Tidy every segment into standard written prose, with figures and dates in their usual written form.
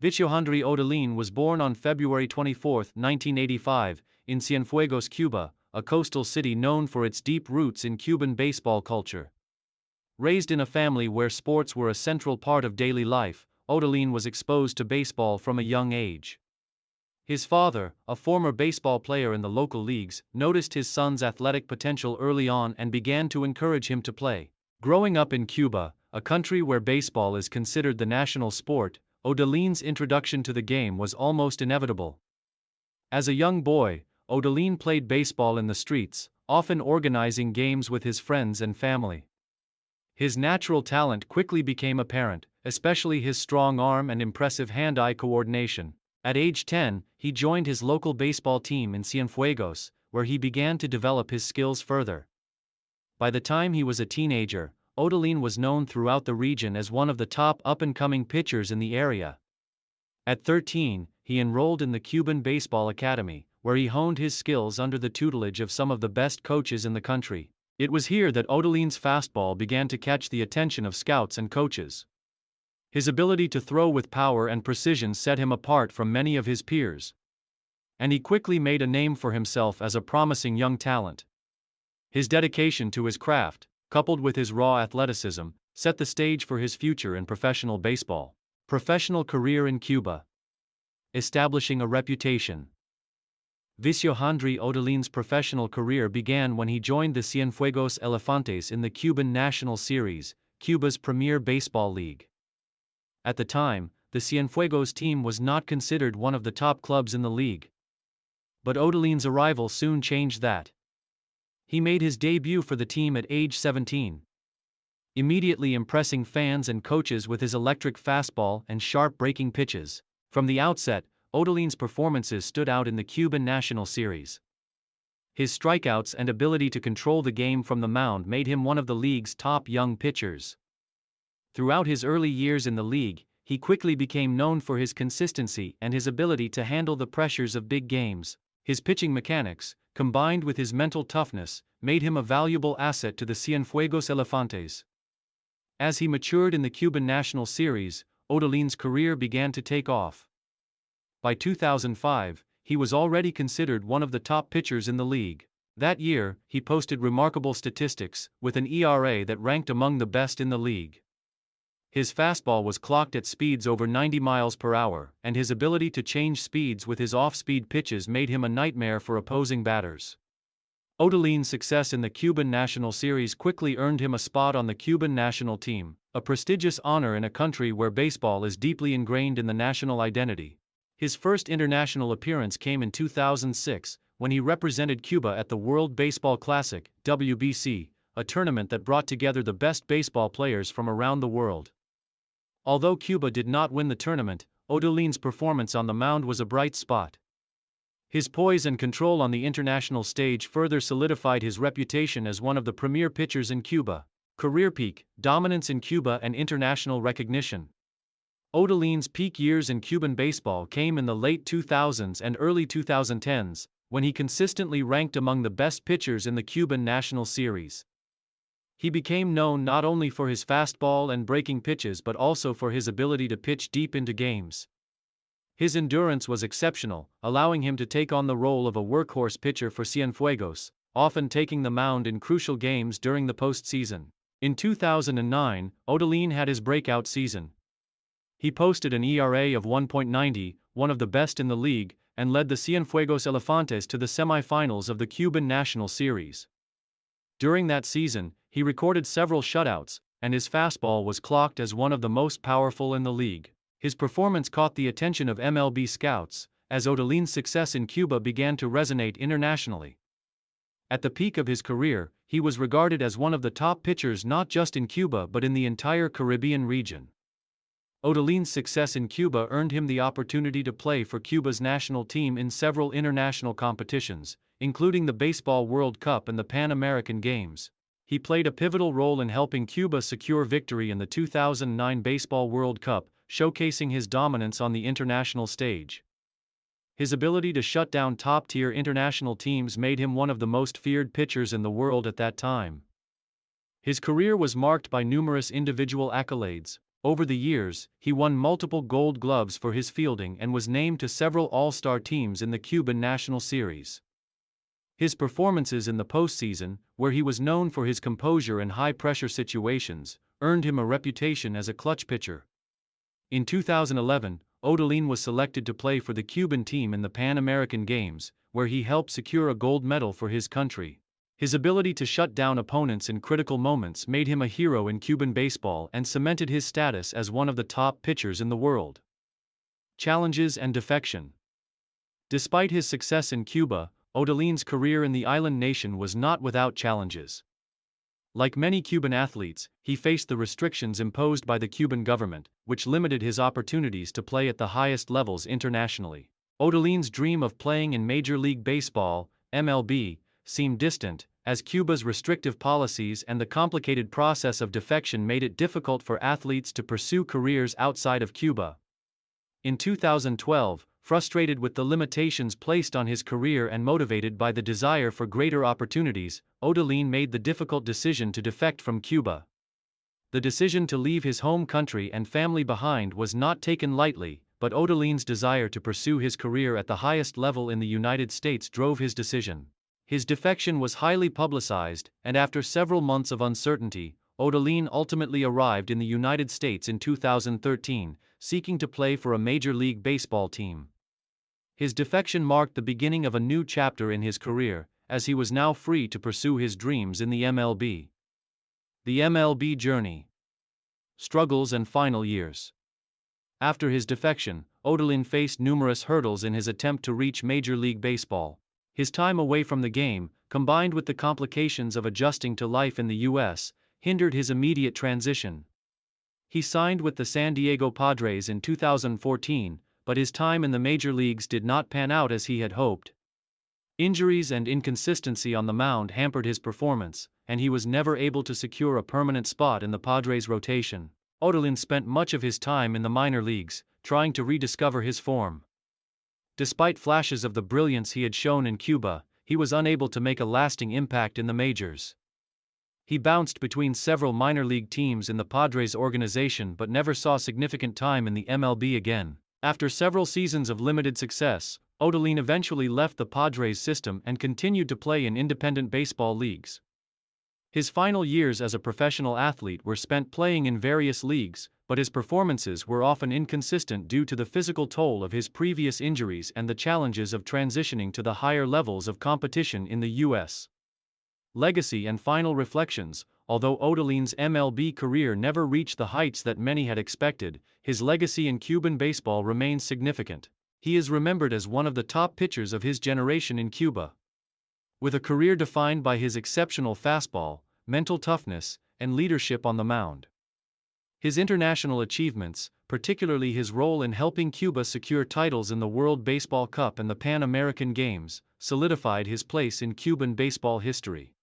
Vicyohandri Odelín was born on February 24, 1985, in Cienfuegos, Cuba, a coastal city known for its deep roots in Cuban baseball culture. Raised in a family where sports were a central part of daily life, Odelín was exposed to baseball from a young age. His father, a former baseball player in the local leagues, noticed his son's athletic potential early on and began to encourage him to play. Growing up in Cuba, a country where baseball is considered the national sport, Odelín's introduction to the game was almost inevitable. As a young boy, Odelín played baseball in the streets, often organizing games with his friends and family. His natural talent quickly became apparent, especially his strong arm and impressive hand-eye coordination. At age 10, he joined his local baseball team in Cienfuegos, where he began to develop his skills further. By the time he was a teenager, Odelín was known throughout the region as one of the top up-and-coming pitchers in the area. At 13, he enrolled in the Cuban Baseball Academy, where he honed his skills under the tutelage of some of the best coaches in the country. It was here that Odelín's fastball began to catch the attention of scouts and coaches. His ability to throw with power and precision set him apart from many of his peers. And he quickly made a name for himself as a promising young talent. His dedication to his craft, coupled with his raw athleticism, set the stage for his future in professional baseball. Professional career in Cuba. Establishing a reputation. Vicyohandri Odelín's professional career began when he joined the Cienfuegos Elefantes in the Cuban National Series, Cuba's premier baseball league. At the time, the Cienfuegos team was not considered one of the top clubs in the league. But Odelín's arrival soon changed that. He made his debut for the team at age 17. Immediately impressing fans and coaches with his electric fastball and sharp breaking pitches. From the outset, Odelín's performances stood out in the Cuban National Series. His strikeouts and ability to control the game from the mound made him one of the league's top young pitchers. Throughout his early years in the league, he quickly became known for his consistency and his ability to handle the pressures of big games. His pitching mechanics, combined with his mental toughness, made him a valuable asset to the Cienfuegos Elefantes. As he matured in the Cuban National Series, Odelín's career began to take off. By 2005, he was already considered one of the top pitchers in the league. That year, he posted remarkable statistics, with an ERA that ranked among the best in the league. His fastball was clocked at speeds over 90 miles per hour, and his ability to change speeds with his off-speed pitches made him a nightmare for opposing batters. Odelín's success in the Cuban National Series quickly earned him a spot on the Cuban national team, a prestigious honor in a country where baseball is deeply ingrained in the national identity. His first international appearance came in 2006, when he represented Cuba at the World Baseball Classic, WBC, a tournament that brought together the best baseball players from around the world. Although Cuba did not win the tournament, Odelín's performance on the mound was a bright spot. His poise and control on the international stage further solidified his reputation as one of the premier pitchers in Cuba. Career peak, dominance in Cuba and international recognition. Odelín's peak years in Cuban baseball came in the late 2000s and early 2010s, when he consistently ranked among the best pitchers in the Cuban National Series. He became known not only for his fastball and breaking pitches but also for his ability to pitch deep into games. His endurance was exceptional, allowing him to take on the role of a workhorse pitcher for Cienfuegos, often taking the mound in crucial games during the postseason. In 2009, Odelín had his breakout season. He posted an ERA of 1.90, one of the best in the league, and led the Cienfuegos Elefantes to the semifinals of the Cuban National Series. During that season, he recorded several shutouts, and his fastball was clocked as one of the most powerful in the league. His performance caught the attention of MLB scouts, as Odelín's success in Cuba began to resonate internationally. At the peak of his career, he was regarded as one of the top pitchers not just in Cuba but in the entire Caribbean region. Odelín's success in Cuba earned him the opportunity to play for Cuba's national team in several international competitions, including the Baseball World Cup and the Pan American Games. He played a pivotal role in helping Cuba secure victory in the 2009 Baseball World Cup, showcasing his dominance on the international stage. His ability to shut down top-tier international teams made him one of the most feared pitchers in the world at that time. His career was marked by numerous individual accolades. Over the years, he won multiple Gold Gloves for his fielding and was named to several All-Star teams in the Cuban National Series. His performances in the postseason, where he was known for his composure in high-pressure situations, earned him a reputation as a clutch pitcher. In 2011, Odelín was selected to play for the Cuban team in the Pan American Games, where he helped secure a gold medal for his country. His ability to shut down opponents in critical moments made him a hero in Cuban baseball and cemented his status as one of the top pitchers in the world. Challenges and defection. Despite his success in Cuba, Odelín's career in the island nation was not without challenges. Like many Cuban athletes, he faced the restrictions imposed by the Cuban government, which limited his opportunities to play at the highest levels internationally. Odelín's dream of playing in Major League Baseball, MLB, seemed distant, as Cuba's restrictive policies and the complicated process of defection made it difficult for athletes to pursue careers outside of Cuba. In 2012, frustrated with the limitations placed on his career and motivated by the desire for greater opportunities, Odelín made the difficult decision to defect from Cuba. The decision to leave his home country and family behind was not taken lightly, but Odelín's desire to pursue his career at the highest level in the United States drove his decision. His defection was highly publicized, and after several months of uncertainty, Odelín ultimately arrived in the United States in 2013, seeking to play for a Major League Baseball team. His defection marked the beginning of a new chapter in his career, as he was now free to pursue his dreams in the MLB. The MLB journey. Struggles and final years. After his defection, Odelín faced numerous hurdles in his attempt to reach Major League Baseball. His time away from the game, combined with the complications of adjusting to life in the U.S., hindered his immediate transition. He signed with the San Diego Padres in 2014, but his time in the major leagues did not pan out as he had hoped. Injuries and inconsistency on the mound hampered his performance, and he was never able to secure a permanent spot in the Padres' rotation. Odelín spent much of his time in the minor leagues, trying to rediscover his form. Despite flashes of the brilliance he had shown in Cuba, he was unable to make a lasting impact in the majors. He bounced between several minor league teams in the Padres organization but never saw significant time in the MLB again. After several seasons of limited success, Odelín eventually left the Padres system and continued to play in independent baseball leagues. His final years as a professional athlete were spent playing in various leagues, but his performances were often inconsistent due to the physical toll of his previous injuries and the challenges of transitioning to the higher levels of competition in the U.S. Legacy and final reflections. Although Odelín's MLB career never reached the heights that many had expected, his legacy in Cuban baseball remains significant. He is remembered as one of the top pitchers of his generation in Cuba. With a career defined by his exceptional fastball, mental toughness, and leadership on the mound. His international achievements, particularly his role in helping Cuba secure titles in the World Baseball Cup and the Pan American Games, solidified his place in Cuban baseball history.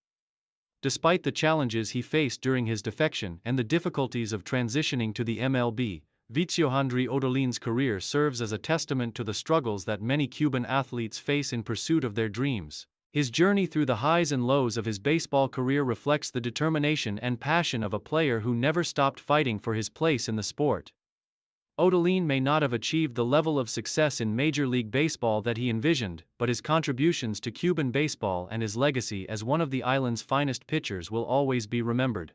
Despite the challenges he faced during his defection and the difficulties of transitioning to the MLB, Vicyohandri Odelín's career serves as a testament to the struggles that many Cuban athletes face in pursuit of their dreams. His journey through the highs and lows of his baseball career reflects the determination and passion of a player who never stopped fighting for his place in the sport. Odelín may not have achieved the level of success in Major League Baseball that he envisioned, but his contributions to Cuban baseball and his legacy as one of the island's finest pitchers will always be remembered.